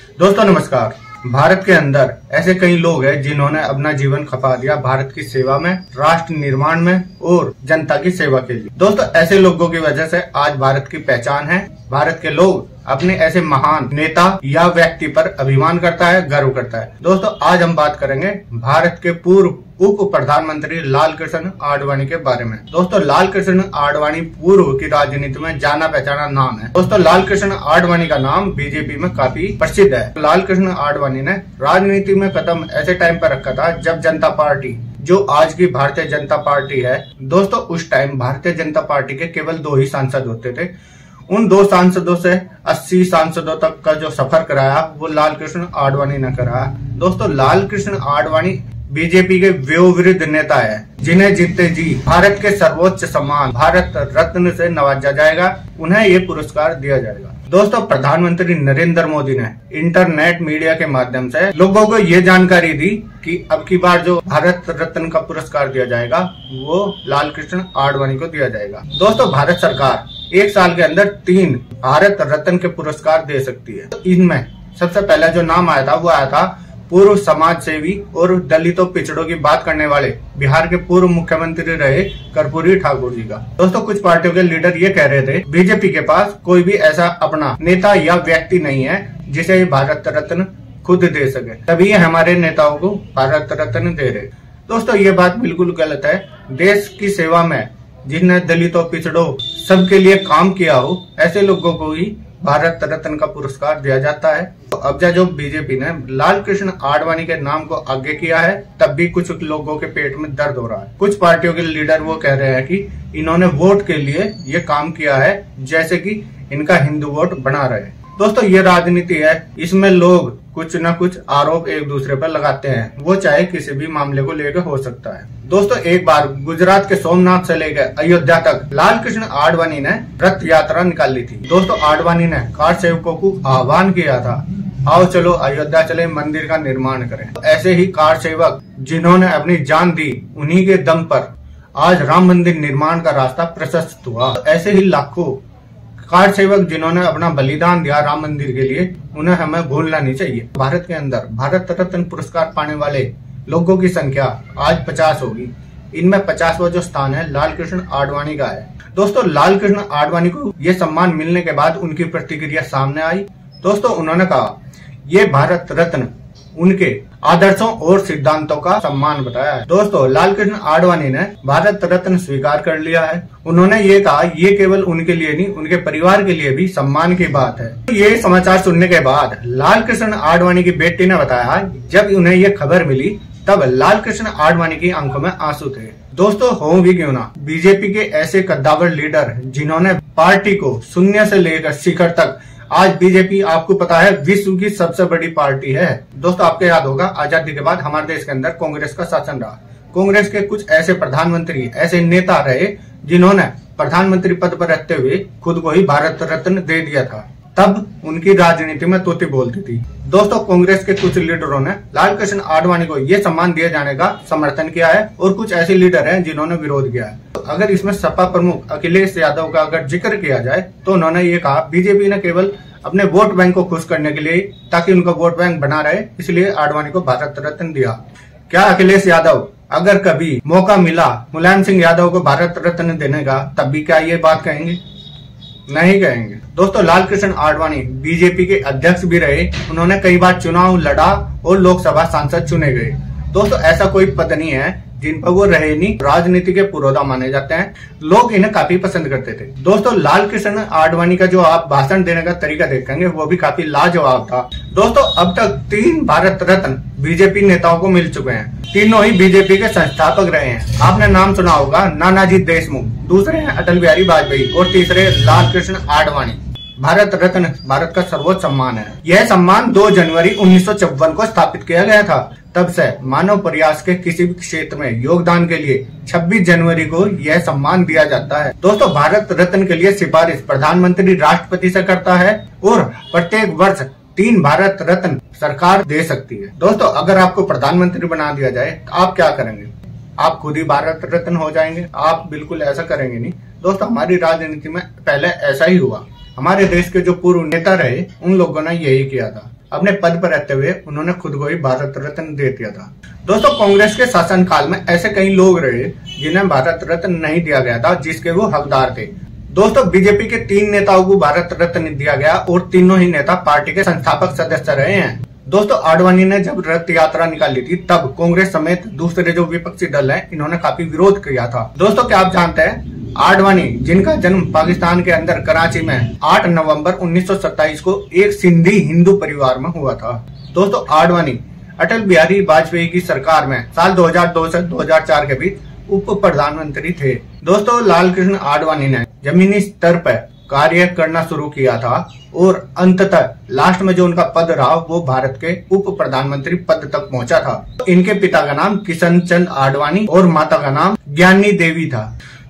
दोस्तों नमस्कार। भारत के अंदर ऐसे कई लोग हैं जिन्होंने अपना जीवन खपा दिया भारत की सेवा में, राष्ट्र निर्माण में और जनता की सेवा के लिए। दोस्तों ऐसे लोगों की वजह से आज भारत की पहचान है। भारत के लोग अपने ऐसे महान नेता या व्यक्ति पर अभिमान करता है, गर्व करता है। दोस्तों आज हम बात करेंगे भारत के पूर्व उप प्रधानमंत्री लाल कृष्ण आडवाणी के बारे में। दोस्तों लाल कृष्ण आडवाणी पूर्व की राजनीति में जाना पहचाना नाम है। दोस्तों लाल कृष्ण आडवाणी का नाम बीजेपी में काफी प्रसिद्ध है। लाल कृष्ण आडवाणी ने राजनीति में कदम ऐसे टाइम पर रखा था जब जनता पार्टी, जो आज की भारतीय जनता पार्टी है, दोस्तों उस टाइम भारतीय जनता पार्टी के केवल 2 ही सांसद होते थे। उन 2 सांसदों से 80 सांसदों तक का जो सफर कराया वो लाल कृष्ण आडवाणी ने कराया। दोस्तों लाल कृष्ण आडवाणी बीजेपी के वयोवृद्ध नेता है जिन्हें जीते जी भारत के सर्वोच्च सम्मान भारत रत्न से नवाजा जाएगा। उन्हें ये पुरस्कार दिया जाएगा। दोस्तों प्रधानमंत्री नरेंद्र मोदी ने इंटरनेट मीडिया के माध्यम से लोगों को ये जानकारी दी कि अब की बार जो भारत रत्न का पुरस्कार दिया जाएगा वो लाल कृष्ण आडवाणी को दिया जाएगा। दोस्तों भारत सरकार 1 साल के अंदर 3 भारत रत्न के पुरस्कार दे सकती है। इनमें सबसे पहला जो नाम आया था वो आया था पूर्व समाज सेवी और दलितों पिछड़ों की बात करने वाले बिहार के पूर्व मुख्यमंत्री रहे कर्पूरी ठाकुर जी का। दोस्तों कुछ पार्टियों के लीडर ये कह रहे थे बीजेपी के पास कोई भी ऐसा अपना नेता या व्यक्ति नहीं है जिसे भारत रत्न खुद दे सके, तभी हमारे नेताओं को भारत रत्न दे रहे। दोस्तों ये बात बिल्कुल गलत है। देश की सेवा में जिन्हें दलितों पिछड़ों सबके लिए काम किया हो ऐसे लोगों को ही भारत रत्न का पुरस्कार दिया जाता है। तो अब जो बीजेपी ने लाल कृष्ण आडवाणी के नाम को आगे किया है तब भी कुछ लोगों के पेट में दर्द हो रहा है। कुछ पार्टियों के लीडर वो कह रहे हैं कि इन्होंने वोट के लिए ये काम किया है, जैसे कि इनका हिंदू वोट बना रहे। दोस्तों ये राजनीति है, इसमें लोग कुछ न कुछ आरोप एक दूसरे पर लगाते हैं, वो चाहे किसी भी मामले को लेकर हो सकता है। दोस्तों एक बार गुजरात के सोमनाथ से लेकर अयोध्या तक लाल कृष्ण आडवाणी ने रथ यात्रा निकाली थी। दोस्तों आडवाणी ने कार सेवकों को आह्वान किया था, आओ चलो अयोध्या चले, मंदिर का निर्माण करें। ऐसे ही कार सेवक जिन्होंने अपनी जान दी, उन्हीं के दम पर आज राम मंदिर निर्माण का रास्ता प्रशस्त हुआ। ऐसे ही लाखों कार सेवक जिन्होंने अपना बलिदान दिया राम मंदिर के लिए, उन्हें हमें भूलना नहीं चाहिए। भारत के अंदर भारत रत्न पुरस्कार पाने वाले लोगों की संख्या आज 50 होगी। इनमें 50वां जो स्थान है लाल कृष्ण आडवाणी का है। दोस्तों लाल कृष्ण आडवाणी को ये सम्मान मिलने के बाद उनकी प्रतिक्रिया सामने आई। दोस्तों उन्होंने कहा ये भारत रत्न उनके आदर्शों और सिद्धांतों का सम्मान बताया है। दोस्तों लाल कृष्ण आडवाणी ने भारत रत्न स्वीकार कर लिया है। उन्होंने ये कहा ये केवल उनके लिए नहीं, उनके परिवार के लिए भी सम्मान की बात है। ये समाचार सुनने के बाद लाल कृष्ण आडवाणी की बेटी ने बताया जब उन्हें ये खबर मिली तब लाल कृष्ण आडवाणी की आंखों में आंसू थे। दोस्तों हो भी क्यों ना, बीजेपी के ऐसे कद्दावर लीडर जिन्होंने पार्टी को शून्य से लेकर शिखर तक, आज बीजेपी आपको पता है विश्व की सबसे बड़ी पार्टी है। दोस्तों आपको याद होगा आजादी के बाद हमारे देश के अंदर कांग्रेस का शासन रहा। कांग्रेस के कुछ ऐसे प्रधानमंत्री, ऐसे नेता रहे जिन्होंने प्रधानमंत्री पद पर रहते हुए खुद को ही भारत रत्न दे दिया था। तब उनकी राजनीति में तोती बोलती थी। दोस्तों कांग्रेस के कुछ लीडरों ने लाल कृष्ण आडवाणी को ये सम्मान दिए जाने का समर्थन किया है और कुछ ऐसे लीडर हैं जिन्होंने विरोध किया है। तो अगर इसमें सपा प्रमुख अखिलेश यादव का अगर जिक्र किया जाए तो उन्होंने ये कहा बीजेपी ने केवल अपने वोट बैंक को खुश करने के लिए, ताकि उनका वोट बैंक बना रहे, इसलिए आडवाणी को भारत रत्न दिया। क्या अखिलेश यादव अगर कभी मौका मिला मुलायम सिंह यादव को भारत रत्न देने का, तब भी क्या ये बात कहेंगे? नहीं कहेंगे। दोस्तों लाल कृष्ण आडवाणी बीजेपी के अध्यक्ष भी रहे। उन्होंने कई बार चुनाव लड़ा और लोकसभा सांसद चुने गए। दोस्तों ऐसा कोई पद नहीं है जिन पर वो रहे नहीं। राजनीति के पुरोधा माने जाते हैं, लोग इन्हें काफी पसंद करते थे। दोस्तों लाल कृष्ण आडवाणी का जो आप भाषण देने का तरीका देखेंगे वो भी काफी लाजवाब था। दोस्तों अब तक 3 भारत रत्न बीजेपी नेताओं को मिल चुके हैं। तीनों ही बीजेपी के संस्थापक रहे हैं। आपने नाम सुना होगा नानाजी देशमुख, दूसरे हैं अटल बिहारी वाजपेयी और तीसरे लाल कृष्ण आडवाणी। भारत रत्न भारत का सर्वोच्च सम्मान है। यह सम्मान 2 जनवरी 1954 को स्थापित किया गया था। तब से मानव प्रयास के किसी भी क्षेत्र में योगदान के लिए 26 जनवरी को यह सम्मान दिया जाता है। दोस्तों भारत रत्न के लिए सिफारिश प्रधानमंत्री राष्ट्रपति से करता है और प्रत्येक वर्ष 3 भारत रत्न सरकार दे सकती है। दोस्तों अगर आपको प्रधानमंत्री बना दिया जाए तो आप क्या करेंगे? आप खुद ही भारत रत्न हो जाएंगे? आप बिल्कुल ऐसा करेंगे नहीं। दोस्तों हमारी राजनीति में पहले ऐसा ही हुआ। हमारे देश के जो पूर्व नेता रहे उन लोगों ने यही किया था। अपने पद पर रहते हुए उन्होंने खुद को ही भारत रत्न दे दिया था। दोस्तों, कांग्रेस के शासनकाल में ऐसे कई लोग रहे जिन्हें भारत रत्न नहीं दिया गया था, जिसके वो हकदार थे। दोस्तों, बीजेपी के 3 नेताओं को भारत रत्न दिया गया और तीनों ही नेता पार्टी के संस्थापक सदस्य रहे हैं। दोस्तों, आडवाणी ने जब रथ यात्रा निकाली थी तब कांग्रेस समेत दूसरे जो विपक्षी दल हैं, इन्होंने काफी विरोध किया था। दोस्तों, क्या आप जानते हैं आडवाणी, जिनका जन्म पाकिस्तान के अंदर कराची में 8 नवंबर 1927 को एक सिंधी हिंदू परिवार में हुआ था। दोस्तों, आडवाणी अटल बिहारी वाजपेयी की सरकार में साल 2002 से 2004 के बीच उप प्रधानमंत्री थे। दोस्तों, लाल कृष्ण आडवाणी ने जमीनी स्तर पर कार्य करना शुरू किया था और अंततः लास्ट में जो उनका पद रहा वो भारत के उप प्रधानमंत्री पद तक पहुंचा था। इनके पिता का नाम किशन चंद आडवाणी और माता का नाम ज्ञानी देवी था।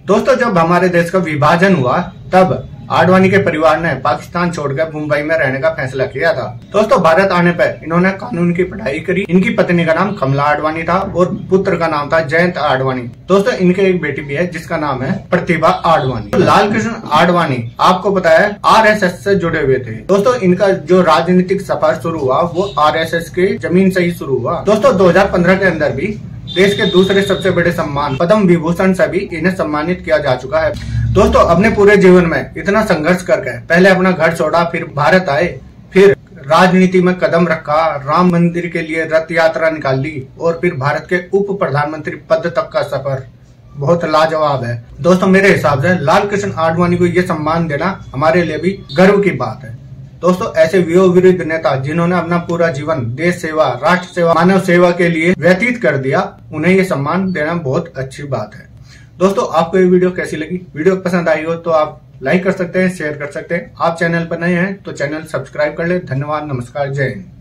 दोस्तों, जब हमारे देश का विभाजन हुआ तब आडवाणी के परिवार ने पाकिस्तान छोड़कर मुंबई में रहने का फैसला किया था। दोस्तों, भारत आने पर इन्होंने कानून की पढ़ाई करी। इनकी पत्नी का नाम कमला आडवाणी था और पुत्र का नाम था जयंत आडवाणी। दोस्तों, इनके एक बेटी भी है जिसका नाम है प्रतिभा आडवाणी। तो लाल कृष्ण आडवाणी आपको पता है RSS से जुड़े हुए थे। दोस्तों, इनका जो राजनीतिक सफर शुरू हुआ वो RSS के जमीन से ही शुरू हुआ। दोस्तों, 2015 के अंदर भी देश के दूसरे सबसे बड़े सम्मान पद्म विभूषण से भी इन्हें सम्मानित किया जा चुका है। दोस्तों, अपने पूरे जीवन में इतना संघर्ष करके पहले अपना घर छोड़ा, फिर भारत आए, फिर राजनीति में कदम रखा, राम मंदिर के लिए रथ यात्रा निकाली और फिर भारत के उप प्रधानमंत्री पद तक का सफर बहुत लाजवाब है। दोस्तों, मेरे हिसाब से लाल कृष्ण आडवाणी को ये सम्मान देना हमारे लिए भी गर्व की बात है। दोस्तों, ऐसे वयोवृद्ध नेता जिन्होंने अपना पूरा जीवन देश सेवा, राष्ट्र सेवा, मानव सेवा के लिए व्यतीत कर दिया, उन्हें ये सम्मान देना बहुत अच्छी बात है। दोस्तों, आपको ये वीडियो कैसी लगी? वीडियो पसंद आई हो तो आप लाइक कर सकते हैं, शेयर कर सकते हैं। आप चैनल पर नए हैं तो चैनल सब्सक्राइब कर ले। धन्यवाद, नमस्कार, जय हिंद।